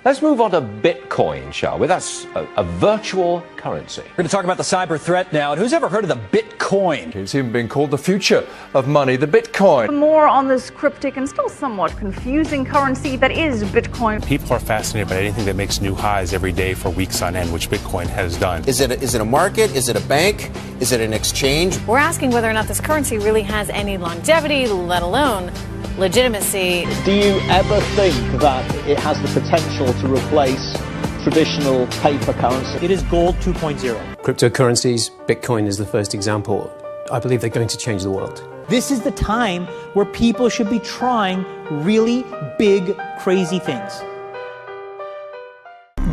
Let's move on to Bitcoin, shall we? That's a virtual currency. We're going to talk about the cyber threat now. And who's ever heard of the Bitcoin? It's even been called the future of money, the Bitcoin. For more on this cryptic and still somewhat confusing currency that is Bitcoin. People are fascinated by anything that makes new highs every day for weeks on end, which Bitcoin has done. Is it a market? Is it a bank? Is it an exchange? We're asking whether or not this currency really has any longevity, let alone legitimacy. Do you ever think that it has the potential to replace traditional paper currency? It is gold 2.0. Cryptocurrencies, Bitcoin is the first example. I believe they're going to change the world. This is the time where people should be trying really big, crazy things.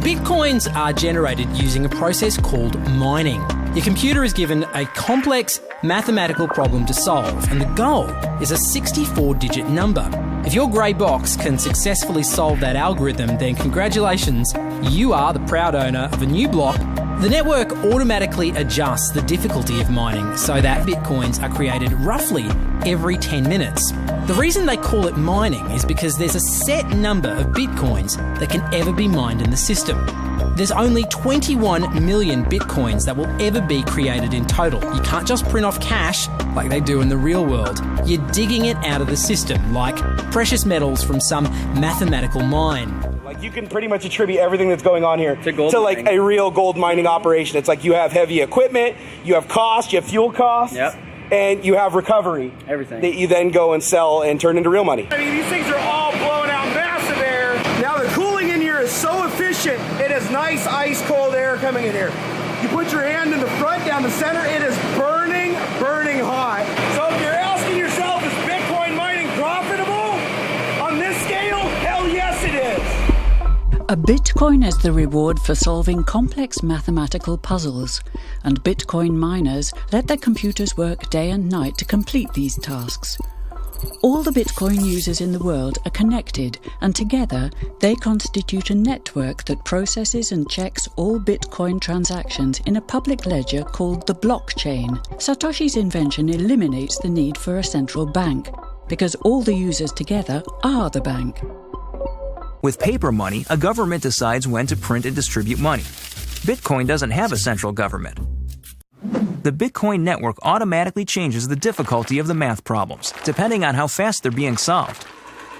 Bitcoins are generated using a process called mining. Your computer is given a complex mathematical problem to solve, and the goal is a 64-digit number. If your grey box can successfully solve that algorithm, then congratulations, you are the proud owner of a new block. The network automatically adjusts the difficulty of mining so that bitcoins are created roughly every 10 minutes. The reason they call it mining is because there's a set number of bitcoins that can ever be mined in the system. There's only 21 million bitcoins that will ever be created in total. You can't just print off cash like they do in the real world. You're digging it out of the system like precious metals from some mathematical mine. Like, you can pretty much attribute everything that's going on here to like a real gold mining operation. It's like you have heavy equipment, you have cost, you have fuel costs, and you have recovery. Everything. That you then go and sell and turn into real money. I mean, these things are all blowing out massive air. Now the cooling in here is so efficient. It is nice, ice cold air coming in here. You put your hand in the front, down the center, it is burning, burning hot. So if you're asking yourself, is Bitcoin mining profitable on this scale? Hell yes, it is. A Bitcoin is the reward for solving complex mathematical puzzles, and Bitcoin miners let their computers work day and night to complete these tasks. All the Bitcoin users in the world are connected, and together they constitute a network that processes and checks all Bitcoin transactions in a public ledger called the blockchain. Satoshi's invention eliminates the need for a central bank, because all the users together are the bank. With paper money, a government decides when to print and distribute money. Bitcoin doesn't have a central government. The Bitcoin network automatically changes the difficulty of the math problems, depending on how fast they're being solved.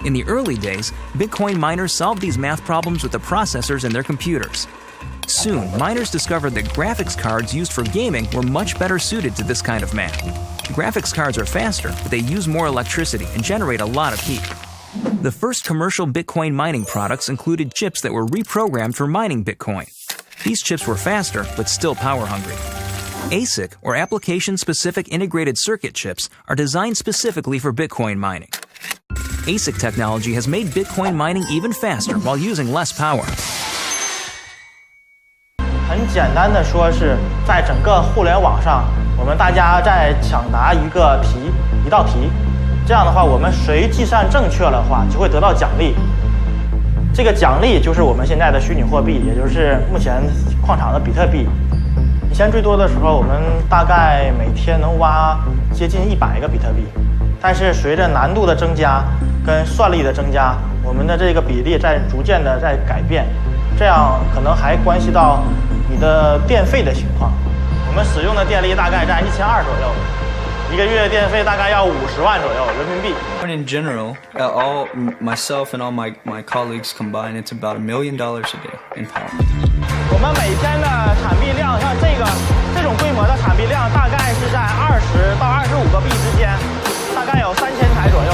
In the early days, Bitcoin miners solved these math problems with the processors in their computers. Soon, miners discovered that graphics cards used for gaming were much better suited to this kind of math. Graphics cards are faster, but they use more electricity and generate a lot of heat. The first commercial Bitcoin mining products included chips that were reprogrammed for mining Bitcoin. These chips were faster, but still power-hungry. ASIC, or Application-Specific Integrated Circuit chips, are designed specifically for Bitcoin mining. ASIC technology has made Bitcoin mining even faster while using less power. 很简单的说是在整个互联网上，我们大家在抢答一道题。这样的话，我们谁计算正确了的话，就会得到奖励。这个奖励就是我们现在的虚拟货币，也就是目前矿场的比特币。以前最多的时候，我们大概每天能挖接近100个比特币，但是随着难度的增加跟算力的增加，我们的这个比例在逐渐的在改变，这样可能还关系到你的电费的情况。我们使用的电力大概在1200左右。一个月电费大概要50万左右人民币。In general, all myself and all my colleagues combined, it's about $1 million a day in power. 我们每天的产币量，像这种规模的产币量，大概是在20到25个币之间，大概有3000台左右。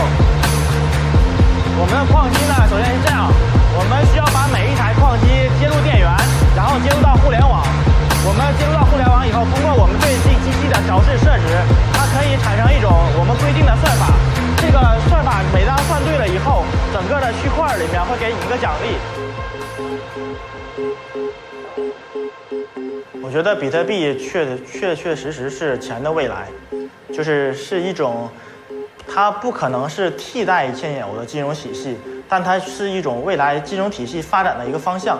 我们的矿机呢，首先是这样，我们需要把每一台矿机接入电源，然后接入到互联网。我们接入到互联网以后，通过我们对这机器的调试设置，它可以产生一种我们规定的算法。这个算法每当算对了以后，整个的区块里面会给你一个奖励。我觉得比特币确实是钱的未来，是一种，它不可能是替代现有的金融体系，但它是一种未来金融体系发展的一个方向。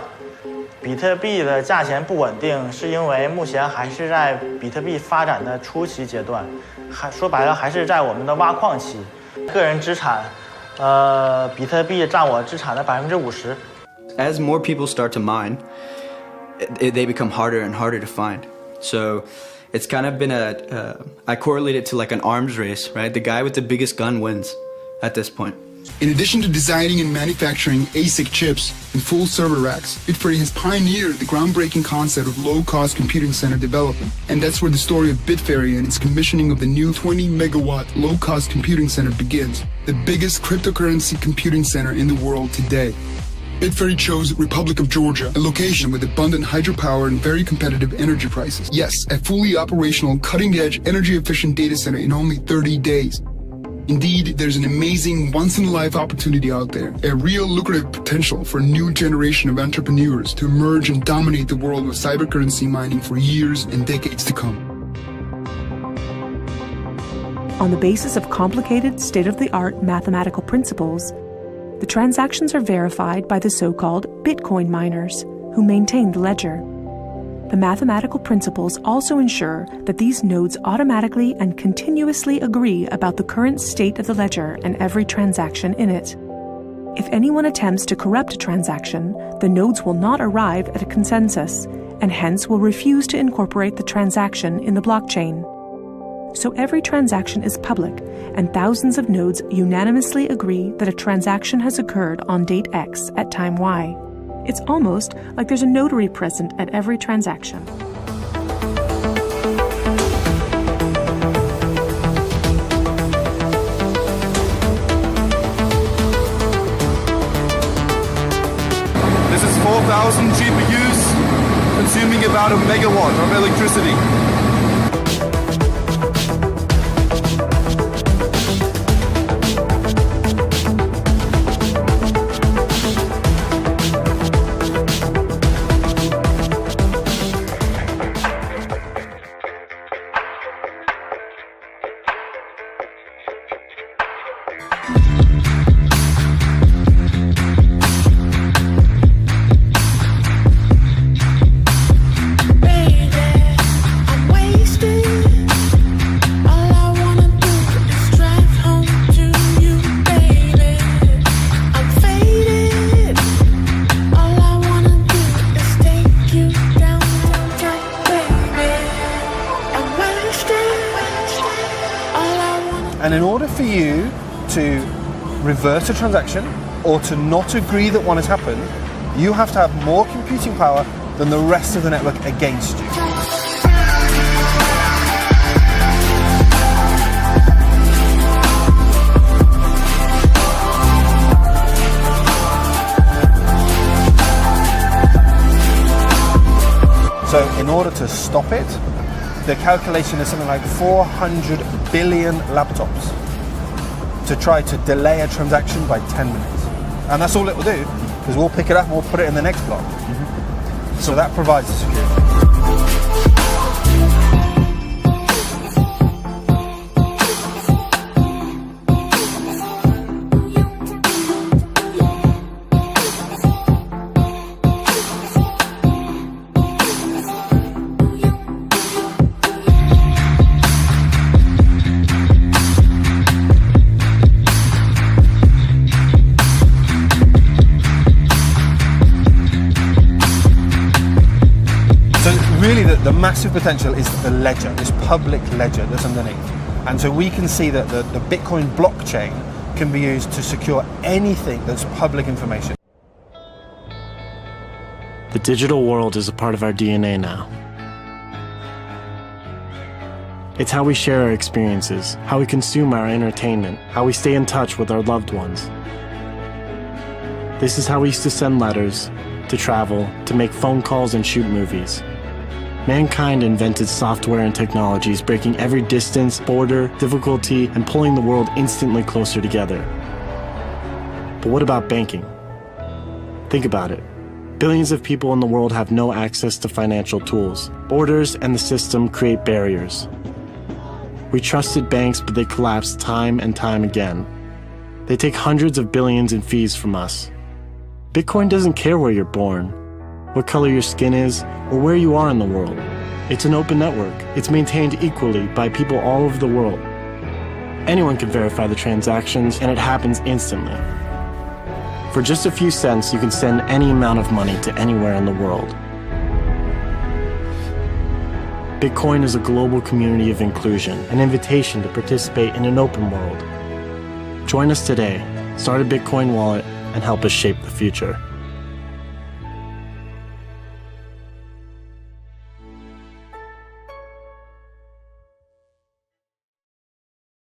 比特币的价钱不稳定，是因为目前还是在比特币发展的初期阶段，说白了还是在我们的挖矿期。个人资产，比特币占我资产的50%。As more people start to mine, they become harder and harder to find. So it's kind of been I correlate it to like an arms race, right? The guy with the biggest gun wins at this point. In addition to designing and manufacturing ASIC chips and full server racks, Bitfury has pioneered the groundbreaking concept of low-cost computing center development. And that's where the story of Bitfury and its commissioning of the new 20-megawatt low-cost computing center begins, the biggest cryptocurrency computing center in the world today. Bitfury chose Republic of Georgia, a location with abundant hydropower and very competitive energy prices. Yes, a fully operational, cutting-edge, energy-efficient data center in only 30 days. Indeed, there's an amazing once-in-a-life opportunity out there, a real lucrative potential for a new generation of entrepreneurs to emerge and dominate the world of cybercurrency mining for years and decades to come. On the basis of complicated, state-of-the-art mathematical principles, the transactions are verified by the so-called Bitcoin miners, who maintain the ledger. The mathematical principles also ensure that these nodes automatically and continuously agree about the current state of the ledger and every transaction in it. If anyone attempts to corrupt a transaction, the nodes will not arrive at a consensus, and hence will refuse to incorporate the transaction in the blockchain. So every transaction is public, and thousands of nodes unanimously agree that a transaction has occurred on date X at time Y. It's almost like there's a notary present at every transaction. This is 4,000 GPUs consuming about a megawatt of electricity. And in order for you to reverse a transaction or to not agree that one has happened, you have to have more computing power than the rest of the network against you. So in order to stop it, the calculation is something like 400 billion laptops to try to delay a transaction by 10 minutes. And that's all it will do, because we'll pick it up and we'll put it in the next block. So that provides the security. Really, the massive potential is the ledger, this public ledger that's underneath. And so we can see that the Bitcoin blockchain can be used to secure anything that's public information. The digital world is a part of our DNA now. It's how we share our experiences, how we consume our entertainment, how we stay in touch with our loved ones. This is how we used to send letters, to travel, to make phone calls and shoot movies. Mankind invented software and technologies, breaking every distance, border, difficulty, and pulling the world instantly closer together. But what about banking? Think about it. Billions of people in the world have no access to financial tools. Borders and the system create barriers. We trusted banks, but they collapsed time and time again. They take hundreds of billions in fees from us. Bitcoin doesn't care where you're born, what color your skin is, or where you are in the world. It's an open network. It's maintained equally by people all over the world. Anyone can verify the transactions, and it happens instantly. For just a few cents, you can send any amount of money to anywhere in the world. Bitcoin is a global community of inclusion, an invitation to participate in an open world. Join us today, start a Bitcoin wallet, and help us shape the future.